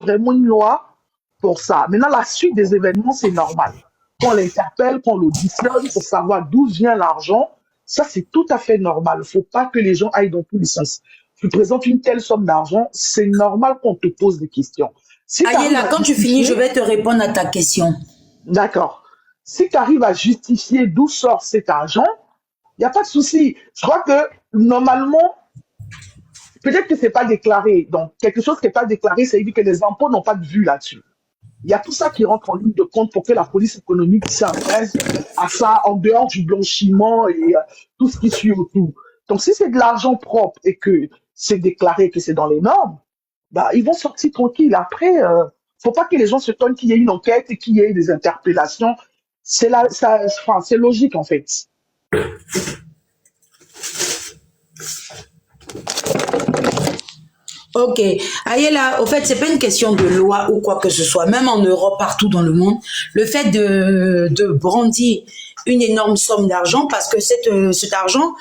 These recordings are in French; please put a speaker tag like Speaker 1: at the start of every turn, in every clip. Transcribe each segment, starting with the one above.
Speaker 1: vraiment une loi pour ça. Maintenant, la suite des événements, c'est normal. Qu'on l'interpelle, qu'on l'auditionne pour savoir d'où vient l'argent, ça, c'est tout à fait normal. Il ne faut pas que les gens aillent dans tous les sens. Tu présentes une telle somme d'argent, c'est normal qu'on te pose des questions. Si tu arrives
Speaker 2: Ayela,
Speaker 1: à
Speaker 2: quand tu finis, je
Speaker 1: justifier,
Speaker 2: vais te répondre à ta question.
Speaker 1: d'accord. Si tu arrives à justifier d'où sort cet argent, il n'y a pas de souci. Je crois que normalement, peut-être que c'est pas déclaré. Donc, quelque chose qui n'est pas déclaré, ça veut dire que les impôts n'ont pas de vue là-dessus. Il y a tout ça qui rentre en ligne de compte pour que la police économique s'intéresse à ça en dehors du blanchiment et tout ce qui suit autour. Donc, si c'est de l'argent propre et que c'est déclaré que c'est dans les normes, bah, ils vont sortir tranquilles. Après, faut pas que les gens se tonnent qu'il y ait une enquête et qu'il y ait des interpellations. C'est là, ça, enfin, c'est logique en fait.
Speaker 2: Ok. Ayela, au fait, c'est pas une question de loi ou quoi que ce soit. Même en Europe, partout dans le monde, le fait de brandir une énorme somme d'argent, parce que cet argent,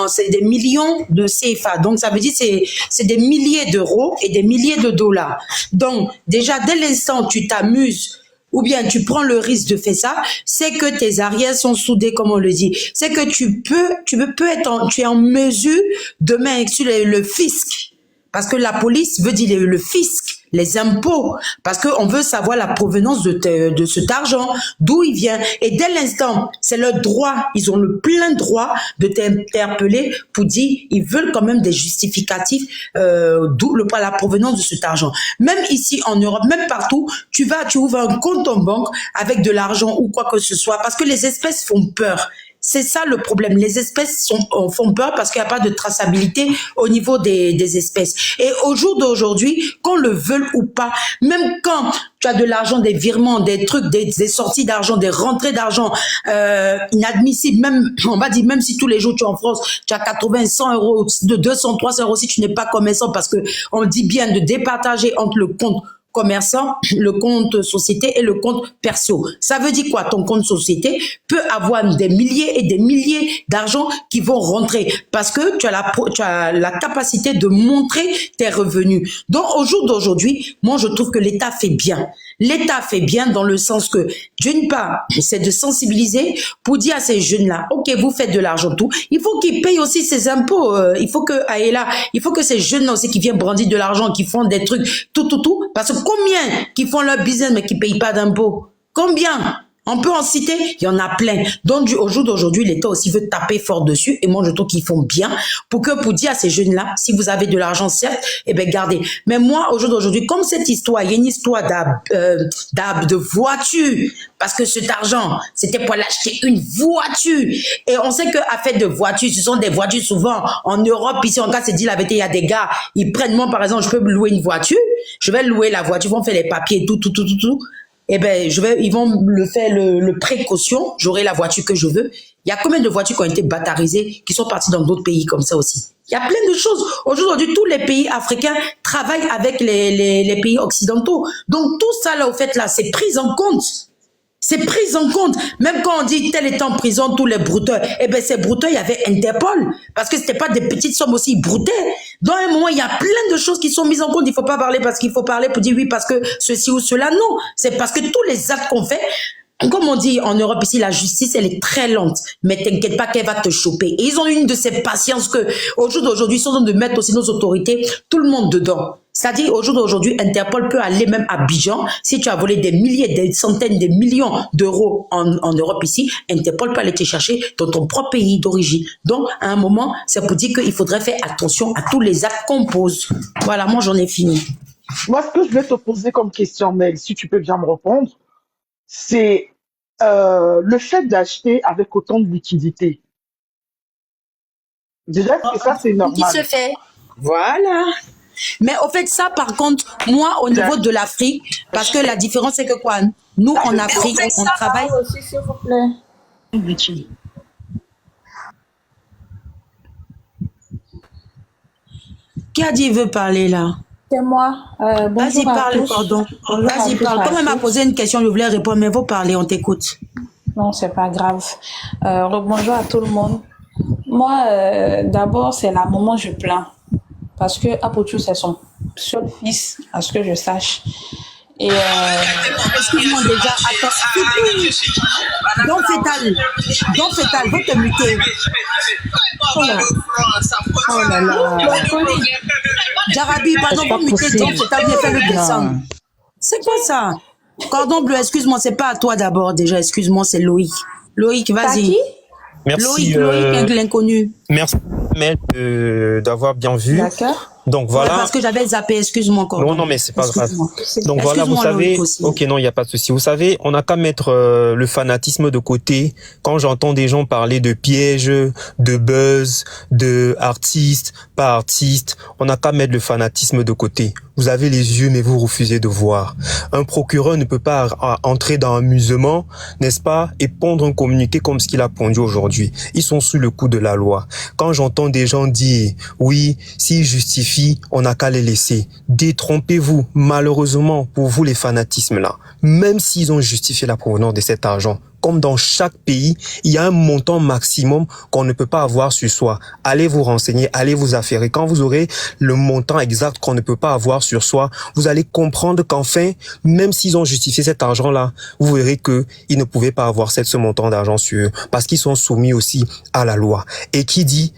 Speaker 2: c'est des millions de CFA. Donc, ça veut dire c'est des milliers d'euros et des milliers de dollars. Donc, déjà, dès l'instant où tu t'amuses ou bien tu prends le risque de faire ça, c'est que tes arrières sont soudées, comme on le dit. C'est que tu es en mesure de mettre sur le fisc. Parce que la police veut dire le fisc, les impôts, parce qu'on veut savoir la provenance de cet argent, d'où il vient. Et dès l'instant, c'est leur droit, ils ont le plein droit de t'interpeller pour dire, ils veulent quand même des justificatifs d'où la provenance de cet argent. Même ici en Europe, même partout, tu ouvres un compte en banque avec de l'argent ou quoi que ce soit, parce que les espèces font peur. C'est ça le problème. Les espèces font peur parce qu'il n'y a pas de traçabilité au niveau des espèces. Et au jour d'aujourd'hui, qu'on le veuille ou pas, même quand tu as de l'argent, des virements, des trucs, des sorties d'argent, des rentrées d'argent inadmissibles, même, on va dire, même si tous les jours tu es en France, tu as 80, 100 euros, de 200, 300 euros si tu n'es pas commerçant, parce que on dit bien de départager entre le compte commerçant, le compte société et le compte perso. Ça veut dire quoi? Ton compte société peut avoir des milliers et des milliers d'argent qui vont rentrer parce que tu as la capacité de montrer tes revenus. Donc, au jour d'aujourd'hui, moi, je trouve que l'État fait bien. L'État fait bien dans le sens que, d'une part, c'est de sensibiliser pour dire à ces jeunes-là, ok, vous faites de l'argent tout, il faut qu'ils payent aussi ses impôts. Il faut que ces jeunes-là aussi qui viennent brandir de l'argent, qui font des trucs, tout, parce que combien qui font leur business mais qui payent pas d'impôts? Combien? On peut en citer, il y en a plein. Donc, au jour d'aujourd'hui, l'État aussi veut taper fort dessus. Et moi, je trouve qu'ils font bien pour dire à ces jeunes-là, si vous avez de l'argent, certes, eh bien, gardez. Mais moi, au jour d'aujourd'hui, comme cette histoire, il y a une histoire de voiture. Parce que cet argent, c'était pour acheter une voiture. Et on sait qu'à fait de voitures, ce sont des voitures souvent en Europe. Ici, en cas, c'est dit la vérité, il y a des gars, ils prennent, moi, par exemple, je peux louer une voiture. Je vais louer la voiture, ils vont faire les papiers, tout. Eh ben, ils vont le faire le précaution, j'aurai la voiture que je veux. Il y a combien de voitures qui ont été batarisées, qui sont parties dans d'autres pays comme ça aussi? Il y a plein de choses. Aujourd'hui, tous les pays africains travaillent avec les pays occidentaux. Donc, tout ça, là, au fait, là, c'est pris en compte. C'est pris en compte. Même quand on dit tel est en prison, tous les brouteurs, eh bien, ces brouteurs, il y avait Interpol. Parce que c'était pas des petites sommes aussi, ils broutaient. Dans un moment, il y a plein de choses qui sont mises en compte. Il faut pas parler parce qu'il faut parler pour dire oui, parce que ceci ou cela. Non. C'est parce que tous les actes qu'on fait, comme on dit en Europe ici, la justice, elle est très lente. Mais t'inquiète pas qu'elle va te choper. Et ils ont une de ces patiences que, au jour d'aujourd'hui, ils sont en train de mettre aussi nos autorités, tout le monde dedans. C'est-à-dire, au jour d'aujourd'hui, Interpol peut aller même à Abidjan. Si tu as volé des milliers, des centaines, des millions d'euros en Europe ici, Interpol peut aller te chercher dans ton propre pays d'origine. Donc, à un moment, c'est pour dire qu'il faudrait faire attention à tous les actes qu'on pose. Voilà, moi, j'en ai fini.
Speaker 1: Moi, ce que je vais te poser comme question, Mel, si tu peux bien me répondre, c'est le fait d'acheter avec autant de liquidité. Déjà, est-ce que ça, c'est
Speaker 2: Qui
Speaker 1: normal?
Speaker 2: se fait. Voilà. Mais au fait, ça, par contre, moi, au niveau de l'Afrique, parce que la différence, c'est que quoi? Nous, en Afrique, on travaille.
Speaker 3: Aussi, s'il vous plaît.
Speaker 2: Qui a dit il veut parler là?
Speaker 3: C'est moi.
Speaker 2: Vas-y,
Speaker 3: Bonjour à
Speaker 2: parle,
Speaker 3: tous.
Speaker 2: pardon.
Speaker 3: Bonjour
Speaker 2: Vas-y,
Speaker 3: à tous,
Speaker 2: parle.
Speaker 3: à
Speaker 2: Comme elle m'a
Speaker 3: tous.
Speaker 2: posé une question, je voulais répondre, mais il faut parler, on t'écoute.
Speaker 3: Non, c'est pas grave. Bonjour à tout le monde. Moi, d'abord, c'est la maman, je plains. Parce que Apochou, c'est son seul fils, à ce que je sache. Et
Speaker 2: Excuse-moi déjà, attends. Donc fétal, va te muter.
Speaker 3: oh là, oh là là,
Speaker 2: Jarabi, pardon,
Speaker 3: c'est
Speaker 2: va
Speaker 3: pas
Speaker 2: muter,
Speaker 3: possible.
Speaker 2: donc fétal, viens faire le dessin.
Speaker 3: Non.
Speaker 2: C'est quoi ça? Cordon bleu, excuse-moi, c'est pas à toi d'abord déjà, excuse-moi, c'est Loïc. Loïc,
Speaker 3: T'as
Speaker 2: vas-y.
Speaker 3: qui?
Speaker 2: Loïc,
Speaker 4: Merci,
Speaker 2: l'inconnu.
Speaker 4: merci Mel, d'avoir bien vu.
Speaker 3: D'accord.
Speaker 4: Donc
Speaker 2: Ouais,
Speaker 4: voilà.
Speaker 2: parce que j'avais zappé, excuse-moi,
Speaker 4: Non,
Speaker 2: Cordon.
Speaker 4: non, mais c'est pas grave.
Speaker 2: Excuse-moi.
Speaker 4: Donc voilà, vous
Speaker 2: Excuse-moi, Loïc
Speaker 4: savez,
Speaker 2: aussi.
Speaker 4: ok, non, il n'y a pas de souci. Vous savez, on n'a qu'à mettre le fanatisme de côté. Quand j'entends des gens parler de pièges, de buzz, de artistes, pas artistes, on n'a qu'à mettre le fanatisme de côté. Vous avez les yeux, mais vous refusez de voir. Un procureur ne peut pas entrer dans un musement, n'est-ce pas, et pondre un communiqué comme ce qu'il a pondu aujourd'hui. Ils sont sous le coup de la loi. Quand j'entends des gens dire, oui, s'ils justifient, on n'a qu'à les laisser. Détrompez-vous. Malheureusement, pour vous, les fanatismes là, même s'ils ont justifié la provenance de cet argent, comme dans chaque pays, il y a un montant maximum qu'on ne peut pas avoir sur soi. Allez vous renseigner, allez vous affairer. Quand vous aurez le montant exact qu'on ne peut pas avoir sur soi, vous allez comprendre qu'enfin, même s'ils ont justifié cet argent-là, vous verrez que ils ne pouvaient pas avoir ce montant d'argent sur eux, parce qu'ils sont soumis aussi à la loi. Et qui dit,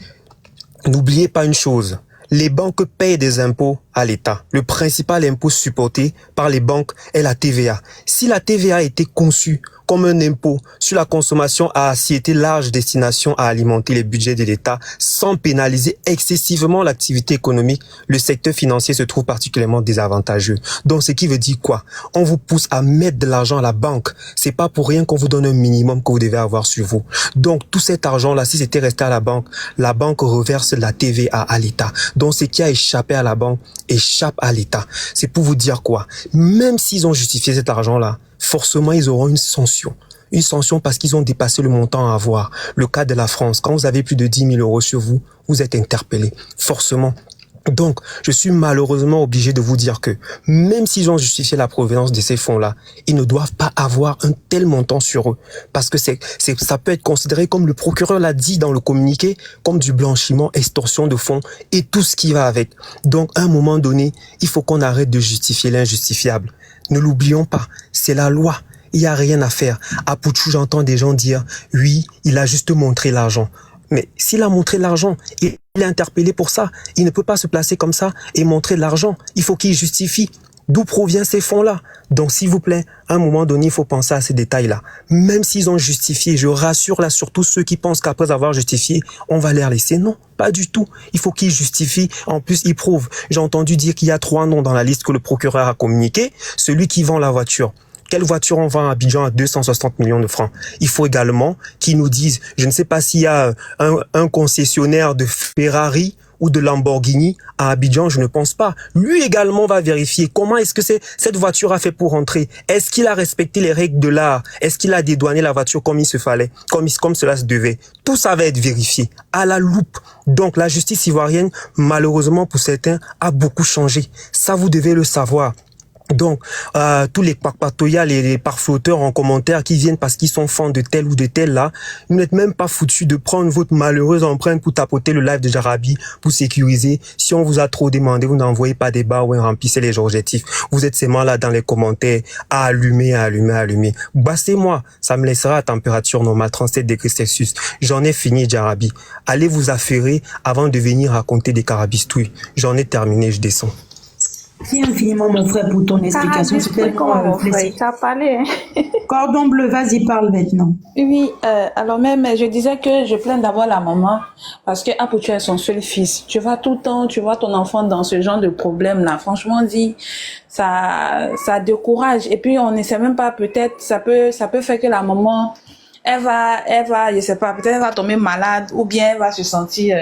Speaker 4: n'oubliez pas une chose, les banques payent des impôts à l'État. Le principal impôt supporté par les banques est la TVA. Si la TVA a été conçue comme un impôt sur la consommation à assiette large destination à alimenter les budgets de l'État sans pénaliser excessivement l'activité économique, le secteur financier se trouve particulièrement désavantageux. Donc, ce qui veut dire quoi? On vous pousse à mettre de l'argent à la banque. C'est pas pour rien qu'on vous donne un minimum que vous devez avoir sur vous. Donc, tout cet argent-là, si c'était resté à la banque reverse la TVA à l'État. Donc, ce qui a échappé à la banque échappe à l'État. C'est pour vous dire quoi? Même s'ils ont justifié cet argent-là, forcément, ils auront une sanction. Une sanction parce qu'ils ont dépassé le montant à avoir. Le cas de la France, quand vous avez plus de 10 000 euros sur vous, vous êtes interpellé. Forcément. Donc, je suis malheureusement obligé de vous dire que même s'ils ont justifié la provenance de ces fonds-là, ils ne doivent pas avoir un tel montant sur eux. Parce que ça peut être considéré, comme le procureur l'a dit dans le communiqué, comme du blanchiment, extorsion de fonds et tout ce qui va avec. Donc, à un moment donné, il faut qu'on arrête de justifier l'injustifiable. Ne l'oublions pas, c'est la loi. Il n'y a rien à faire. À Pouchou, j'entends des gens dire, oui, il a juste montré l'argent. Mais s'il a montré l'argent, il est interpellé pour ça. Il ne peut pas se placer comme ça et montrer l'argent. Il faut qu'il justifie d'où proviennent ces fonds-là. Donc, s'il vous plaît, à un moment donné, il faut penser à ces détails-là. Même s'ils ont justifié, je rassure là surtout ceux qui pensent qu'après avoir justifié, on va les laisser. Non, pas du tout. Il faut qu'ils justifient. En plus, ils prouvent. J'ai entendu dire qu'il y a 3 noms dans la liste que le procureur a communiqué. Celui qui vend la voiture. Quelle voiture on vend à Abidjan à 260 millions de francs? Il faut également qu'ils nous disent, je ne sais pas s'il y a un concessionnaire de Ferrari ou de Lamborghini à Abidjan, je ne pense pas. Lui également va vérifier comment est-ce que cette voiture a fait pour rentrer. Est-ce qu'il a respecté les règles de l'art? Est-ce qu'il a dédouané la voiture comme il se fallait, comme cela se devait? Tout ça va être vérifié à la loupe. Donc la justice ivoirienne, malheureusement pour certains, a beaucoup changé. Ça, vous devez le savoir. Donc, tous les parpatoyas, les parfloteurs en commentaire qui viennent parce qu'ils sont fans de tel ou de tel là, vous n'êtes même pas foutus de prendre votre malheureuse empreinte pour tapoter le live de Jarabi, pour sécuriser. Si on vous a trop demandé, vous n'envoyez pas des barres ou remplissez les objectifs. Vous êtes seulement là dans les commentaires à allumer. Bassez-moi, ça me laissera à température normale, 37 degrés Celsius. J'en ai fini, Jarabi. Allez vous affairer avant de venir raconter des carabistouilles. J'en ai terminé, je descends.
Speaker 2: Merci infiniment, mon frère, pour ton explication. C'est tellement plaisir.
Speaker 3: Tu as parlé, hein?
Speaker 2: Cordon bleu, vas-y, parle maintenant.
Speaker 3: Oui, alors même, je disais que je plains d'avoir la maman parce que Apoutu est son seul fils. Tu vas tout le temps, tu vois ton enfant dans ce genre de problème-là. Franchement dit, ça décourage. Et puis, on ne sait même pas, peut-être, ça peut faire que la maman, elle va, je sais pas, peut-être elle va tomber malade ou bien elle va se sentir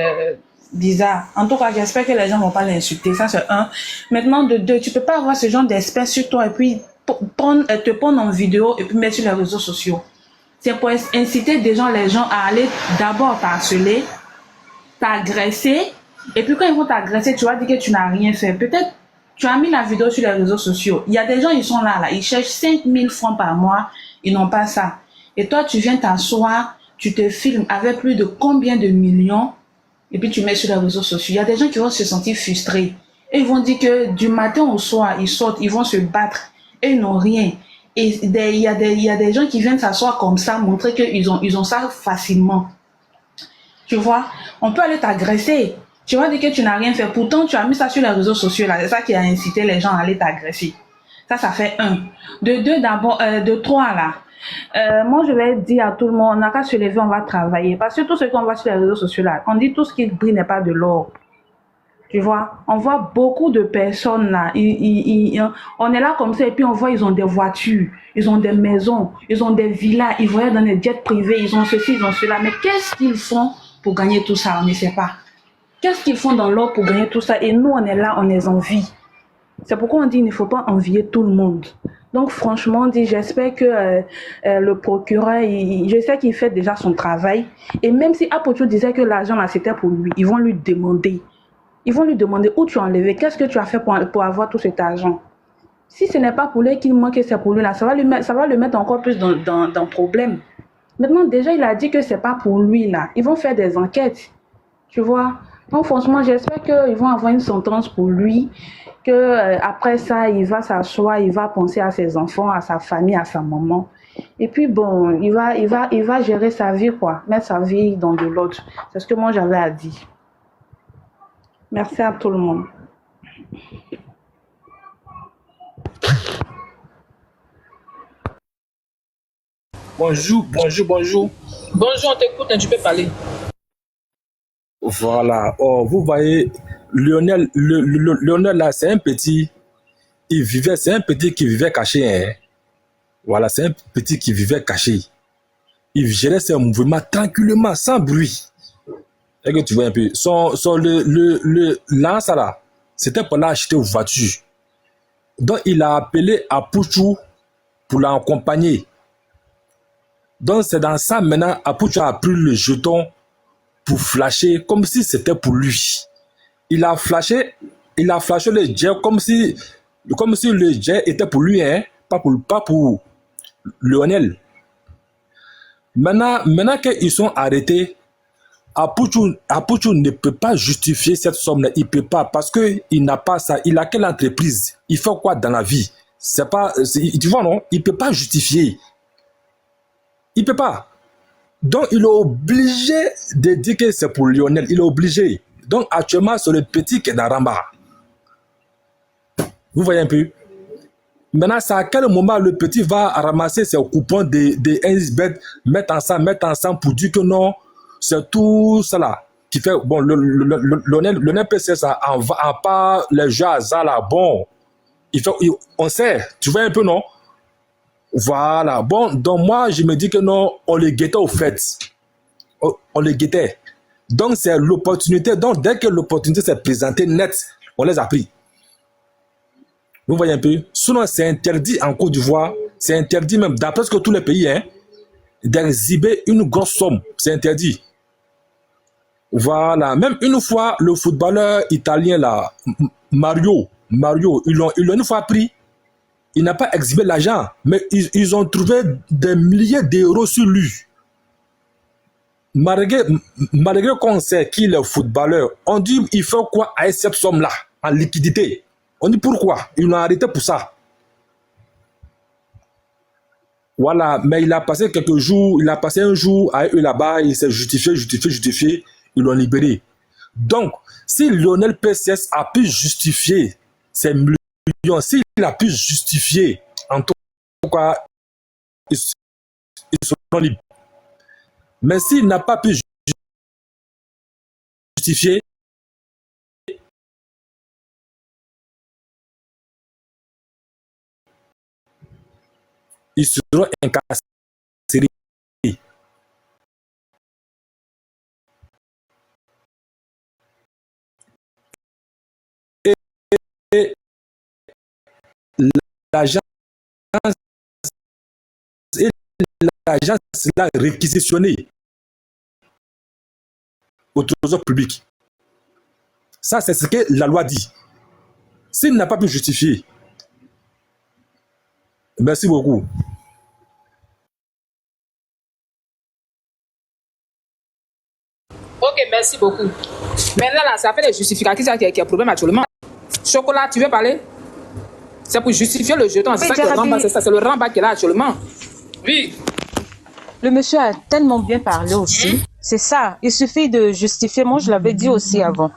Speaker 3: bizarre. En tout cas, j'espère que les gens vont pas l'insulter. Ça, c'est un. Maintenant, de deux, tu peux pas avoir ce genre d'espèce sur toi et puis te prendre en vidéo et puis mettre sur les réseaux sociaux. C'est pour inciter les gens à aller d'abord t'harceler, t'agresser, et puis quand ils vont t'agresser, tu vas dire que tu n'as rien fait. Peut-être tu as mis la vidéo sur les réseaux sociaux. Il y a des gens, ils sont là, ils cherchent 5 000 francs par mois, ils n'ont pas ça. Et toi, tu viens t'asseoir, tu te filmes avec plus de combien de millions, et puis tu mets sur les réseaux sociaux. Il y a des gens qui vont se sentir frustrés. Et ils vont dire que du matin au soir, ils sortent, ils vont se battre et ils n'ont rien. Et il y a des gens qui viennent s'asseoir comme ça, montrer ils ont ça facilement. Tu vois, on peut aller t'agresser. Tu vas dire que tu n'as rien fait. Pourtant, tu as mis ça sur les réseaux sociaux. Là. C'est ça qui a incité les gens à aller t'agresser. Ça fait un. De deux, d'abord, de trois, là. Moi, je vais dire à tout le monde, on n'a qu'à se lever, on va travailler. Parce que tout ce qu'on voit sur les réseaux sociaux, là, on dit tout ce qui brille n'est pas de l'or. Tu vois, on voit beaucoup de personnes là. On est là comme ça et puis on voit ils ont des voitures, ils ont des maisons, ils ont des villas, ils voyagent dans des jets privés, ils ont ceci, ils ont cela. Mais qu'est-ce qu'ils font pour gagner tout ça? On ne sait pas. Qu'est-ce qu'ils font dans l'or pour gagner tout ça? Et nous, on est là, on les envie. C'est pourquoi on dit qu'il ne faut pas envier tout le monde. Donc franchement, on dit, j'espère que le procureur, je sais qu'il fait déjà son travail. Et même si Apocho disait que l'argent là c'était pour lui, ils vont lui demander. Ils vont lui demander où tu as enlevé, qu'est-ce que tu as fait pour avoir tout cet argent. Si ce n'est pas pour lui qu'il manque et c'est pour lui, là, ça va le mettre encore plus dans problème. Maintenant, déjà, il a dit que c'est pas pour lui, là. Ils vont faire des enquêtes, tu vois. Donc, franchement, j'espère qu'ils vont avoir une sentence pour lui, que après ça, il va s'asseoir, il va penser à ses enfants, à sa famille, à sa maman. Et puis, bon, il va gérer sa vie, quoi. Mettre sa vie dans de l'autre. C'est ce que moi, j'avais à dire. Merci à tout le monde.
Speaker 5: Bonjour.
Speaker 6: Bonjour, on t'écoute, hein, tu peux parler.
Speaker 5: Voilà. Oh, vous voyez, Lionel, Lionel là, c'est un petit. C'est un petit qui vivait caché. Hein. Voilà, c'est un petit qui vivait caché. Il gérait ses mouvements tranquillement, sans bruit. Et que tu vois un peu. Là, ça là, c'était pour l'acheter une voiture. Donc, il a appelé à Pouchou pour l'accompagner. Donc, c'est dans ça maintenant, Apuchu a pris le jeton pour flasher comme si c'était pour lui. Il a flashé le jet comme si le jet était pour lui, hein, pas pour Lionel. Maintenant qu'ils sont arrêtés, Apuchu ne peut pas justifier cette somme-là. Il ne peut pas parce qu'il n'a pas ça. Il a quelle entreprise? Il fait quoi dans la vie? Tu vois, non? Il ne peut pas justifier. Il ne peut pas. Donc, il est obligé de dire que c'est pour Lionel. Il est obligé. Donc, actuellement, c'est le petit qui est dans Ramba. Vous voyez un peu? Maintenant, c'est à quel moment le petit va ramasser ses coupons de 1xBet, mettre ensemble pour dire que non, c'est tout cela qui fait. Bon, Lionel peut faire ça en pas les jeux hasard là. Bon, on sait. Tu vois un peu, non? Voilà. Bon, donc moi, je me dis que non, on les guettait au fait. On les guettait. Donc, c'est l'opportunité. Donc, dès que l'opportunité s'est présentée net, on les a pris. Vous voyez un peu? Sinon, c'est interdit en Côte d'Ivoire. C'est interdit même dans presque tous les pays, hein, d'exhiber une grosse somme. C'est interdit. Voilà. Même une fois, le footballeur italien, là, Mario, ils l'ont une fois pris. Il n'a pas exhibé l'argent, mais ils ont trouvé des milliers d'euros sur lui. Malgré qu'on sait qu'il est footballeur, on dit il fait quoi avec cette somme-là, en liquidité? On dit pourquoi? Ils l'ont arrêté pour ça. Voilà, mais il a passé quelques jours, il a passé un jour avec eux là-bas, il s'est justifié, ils l'ont libéré. Donc, si Lionel PCS a pu justifier ces millions, s'il a pu justifier, en tout cas, ils seront libres. Mais s'il n'a pas pu justifier, ils seront incarcérés. Et l'agence l'a réquisitionné au trésor public. Ça, c'est ce que la loi dit. S'il n'a pas pu justifier, merci beaucoup.
Speaker 6: Ok, merci beaucoup. Maintenant, là, ça fait les justificatifs qui est problème actuellement. Chocolat, tu veux parler? C'est pour justifier le jeton. C'est
Speaker 7: Oui,
Speaker 6: ça que le
Speaker 7: Jarabi.
Speaker 6: rembat, c'est ça. C'est le rembat qu'il a actuellement. Oui.
Speaker 7: Le monsieur a tellement bien parlé aussi. C'est ça. Il suffit de justifier. Moi, je l'avais dit aussi avant.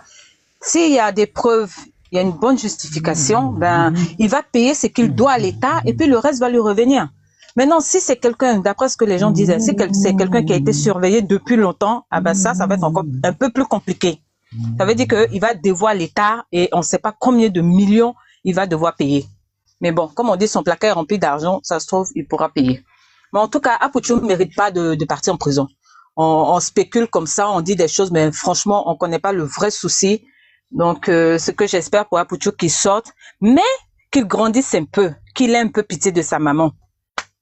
Speaker 7: S'il y a des preuves, il y a une bonne justification, ben, il va payer ce qu'il doit à l'État et puis le reste va lui revenir. Maintenant, si c'est quelqu'un, d'après ce que les gens disaient, si c'est quelqu'un qui a été surveillé depuis longtemps, ah ben ça va être encore un peu plus compliqué. Ça veut dire qu'il va devoir l'État et on ne sait pas combien de millions il va devoir payer. Mais bon, comme on dit, son placard est rempli d'argent, ça se trouve, il pourra payer. Mais en tout cas, Apucho ne mérite pas de partir en prison. On spécule comme ça, on dit des choses, mais franchement, on ne connaît pas le vrai souci. Donc, ce que j'espère pour Apucho, qu'il sorte, mais qu'il grandisse un peu, qu'il ait un peu pitié de sa maman.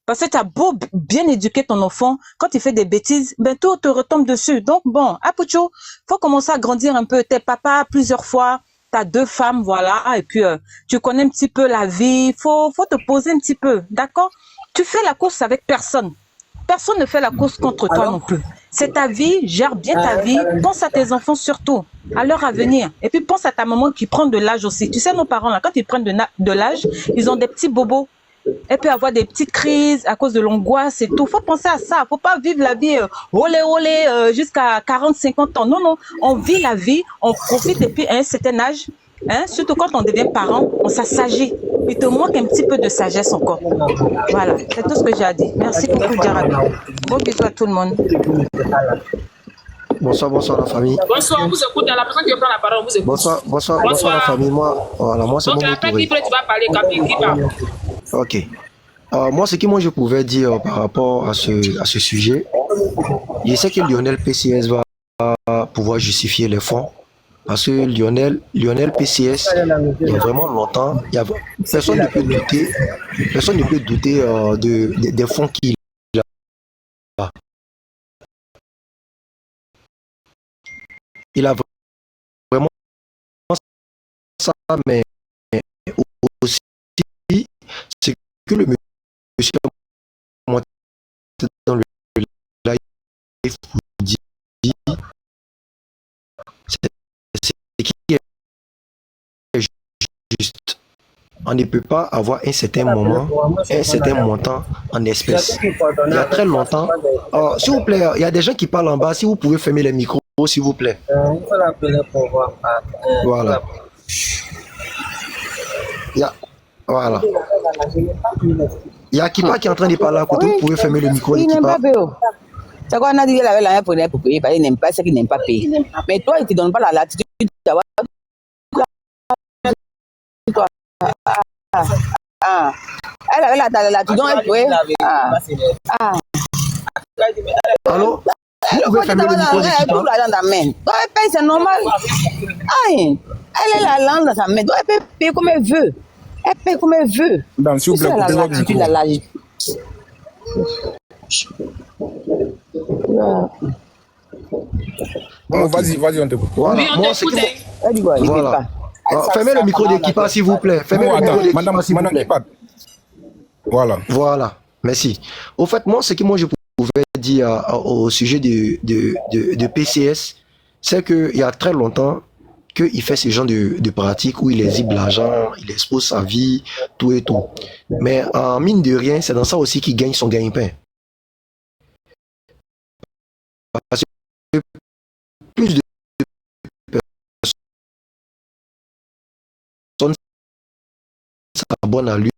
Speaker 7: Parce que tu as beau bien éduquer ton enfant, quand il fait des bêtises, ben tout te retombe dessus. Donc bon, Apucho, faut commencer à grandir un peu. T'es papa plusieurs fois, t'as 2 femmes, voilà, et puis tu connais un petit peu la vie. Faut te poser un petit peu, d'accord? Tu fais la course avec personne. Personne ne fait la course contre toi non plus. C'est ta vie, gère bien ta vie. Pense à tes enfants surtout, à leur avenir. Et puis pense à ta maman qui prend de l'âge aussi. Tu sais, nos parents là, quand ils prennent de l'âge, ils ont des petits bobos. Elle peut avoir des petites crises à cause de l'angoisse et tout. Faut penser à ça. Faut pas vivre la vie jusqu'à 40, 50 ans. Non, non. On vit la vie, on profite et puis à un certain âge, surtout quand on devient parent, on s'assagit. Il te manque un petit peu de sagesse encore. Voilà, c'est tout ce que j'ai à dire. Merci beaucoup, Jarabi. Bon bisous à tout le monde.
Speaker 8: Bonsoir, bonsoir la famille.
Speaker 6: Bonsoir, on vous écoute. La personne qui prend la parole, on vous écoute.
Speaker 8: Bonsoir la famille. Moi, c'est
Speaker 6: Donc,
Speaker 8: mon
Speaker 6: après
Speaker 8: tour.
Speaker 6: qui tu vas parler, Capi, qui parle?
Speaker 8: Ok. Moi, ce que je pouvais dire par rapport à ce sujet, je sais que Lionel PCS va pouvoir justifier les fonds. Parce que Lionel PCS, il y a vraiment longtemps, personne ne peut douter des fonds qu'il a. Il a vraiment ça, mais aussi, c'est que le monsieur a monté dans le live pour dire c'est qui est juste. On ne peut pas avoir un certain moment, un certain montant en espèces. Il y a très longtemps, s'il vous plaît, il y a des gens qui parlent en bas, si vous pouvez fermer les micros, s'il vous plaît. Voilà. Voilà. Il y a Kipa qui est en train de parler à côté, vous pouvez fermer le micro de Kipa.
Speaker 9: C'est quoi, on a dit qu'il avait l'argent pour payer, parce qu'il n'aime pas ce qu'il n'aime pas payer. Mais toi, il ne te donne pas la latitude d'avoir. Elle avait la latitude, elle pouvait.
Speaker 8: Allô? Vous pouvez fermer le micro de
Speaker 9: Elle
Speaker 8: Kipa.
Speaker 9: trouve l'argent dans sa main. Donc, elle paye, c'est normal. Aïe. Elle a la langue dans sa main. Donc, elle peut payer comme elle veut. Elle paye comme elle veut.
Speaker 5: Madame, s'il vous plaît,
Speaker 9: C'est la
Speaker 5: coupez votre
Speaker 9: latitude,
Speaker 5: micro.
Speaker 9: la latitude.
Speaker 5: Bon, vas-y, on te coupe.
Speaker 8: Voilà.
Speaker 6: Oui, on
Speaker 8: Moi, c'est
Speaker 6: t'écoute.
Speaker 8: que-
Speaker 9: Elle dit quoi? Il fait
Speaker 8: Voilà.
Speaker 9: pas.
Speaker 8: Fermez le micro de Kipa, s'il vous plaît. Fermez
Speaker 5: Bon,
Speaker 8: le micro
Speaker 5: attends,
Speaker 8: de Kipa,
Speaker 5: madame,
Speaker 8: s'il vous plaît.
Speaker 5: Kipa. Voilà.
Speaker 8: Voilà, merci. Au fait, moi, ce que je pouvais dire au sujet de PCS, c'est qu'il y a très longtemps qu'il fait ce genre de pratique où il exhibe l'argent, il expose sa vie, tout et tout. Mais en mine de rien, c'est dans ça aussi qu'il gagne son gagne-pain. Parce que plus de personnes s'abonnent à lui,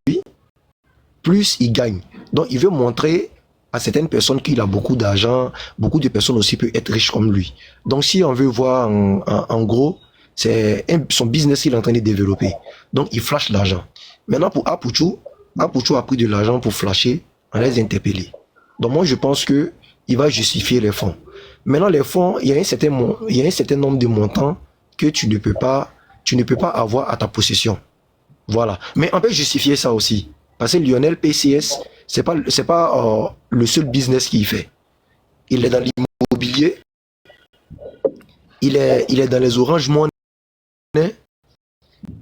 Speaker 8: plus il gagne. Donc, il veut montrer à certaines personnes qu'il a beaucoup d'argent, beaucoup de personnes aussi peuvent être riches comme lui. Donc, si on veut voir en gros, c'est son business qu'il est en train de développer. Donc, il flash l'argent. Maintenant, pour Apucho a pris de l'argent pour flasher, on les interpeller. Donc, moi, je pense que il va justifier les fonds. Maintenant, les fonds, il y a un certain nombre de montants que tu ne peux pas avoir à ta possession. Voilà. Mais on peut justifier ça aussi. Parce que Lionel PCS, c'est pas le seul business qu'il fait. Il est dans l'immobilier, il est dans les Orange Money,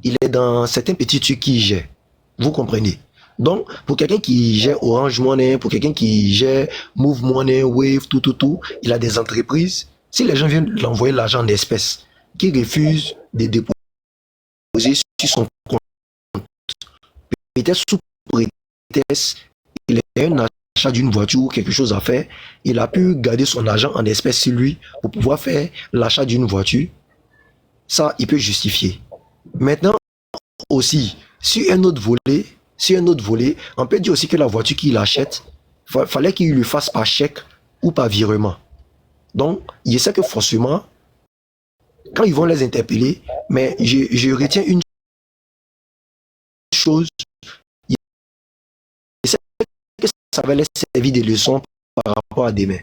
Speaker 8: il est dans certains petits trucs qu'il gère. Vous comprenez? Donc, pour quelqu'un qui gère Orange Money, pour quelqu'un qui gère Move Money, Wave, tout, il a des entreprises. Si les gens viennent l'envoyer l'argent en espèces, qu'il refuse de déposer sur son compte. Peut-être sous prétexte il a un achat d'une voiture ou quelque chose à faire, il a pu garder son argent en espèces sur lui pour pouvoir faire l'achat d'une voiture. Ça, il peut justifier. Maintenant, aussi, sur un autre volet, on peut dire aussi que la voiture qu'il achète, fallait qu'il le fasse par chèque ou par virement. Donc, il sait que forcément, quand ils vont les interpeller, mais je retiens une chose, il sait que ça va les servir des leçons par rapport à demain.